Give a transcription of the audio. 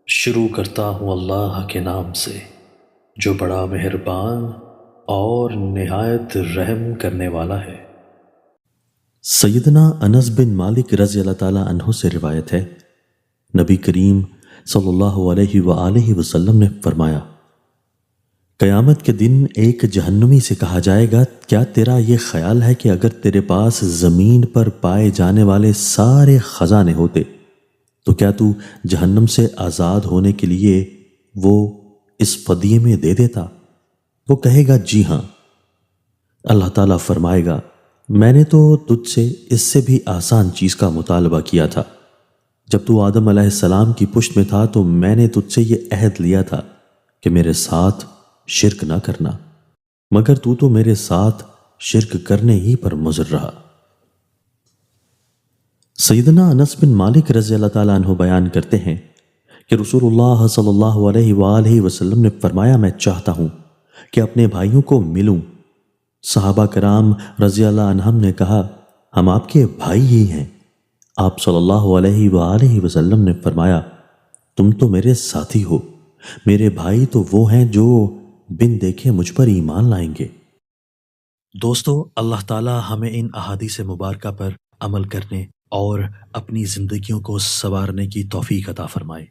شروع کرتا ہوں اللہ کے نام سے جو بڑا مہربان اور نہایت رحم کرنے والا ہے۔ سیدنا انس بن مالک رضی اللہ تعالیٰ عنہ سے روایت ہے، نبی کریم صلی اللہ علیہ وآلہ وسلم نے فرمایا، قیامت کے دن ایک جہنمی سے کہا جائے گا، کیا تیرا یہ خیال ہے کہ اگر تیرے پاس زمین پر پائے جانے والے سارے خزانے ہوتے تو کیا تو جہنم سے آزاد ہونے کے لیے وہ اس فدیے میں دے دیتا؟ وہ کہے گا جی ہاں۔ اللہ تعالیٰ فرمائے گا، میں نے تو تجھ سے اس سے بھی آسان چیز کا مطالبہ کیا تھا۔ جب تو آدم علیہ السلام کی پشت میں تھا تو میں نے تجھ سے یہ عہد لیا تھا کہ میرے ساتھ شرک نہ کرنا، مگر تو میرے ساتھ شرک کرنے ہی پر مصر رہا۔ سیدنا انس بن مالک رضی اللہ تعالیٰ عنہ بیان کرتے ہیں کہ رسول اللہ صلی اللہ علیہ وآلہ وسلم نے فرمایا، میں چاہتا ہوں کہ اپنے بھائیوں کو ملوں۔ صحابہ کرام رضی اللہ عنہم نے کہا، ہم آپ کے بھائی ہی ہیں۔ آپ صلی اللہ علیہ وآلہ وسلم نے فرمایا، تم تو میرے ساتھی ہو، میرے بھائی تو وہ ہیں جو بن دیکھے مجھ پر ایمان لائیں گے۔ دوستو، اللہ تعالی ہمیں ان احادیث مبارکہ پر عمل کرنے اور اپنی زندگیوں کو سنوارنے کی توفیق عطا فرمائے۔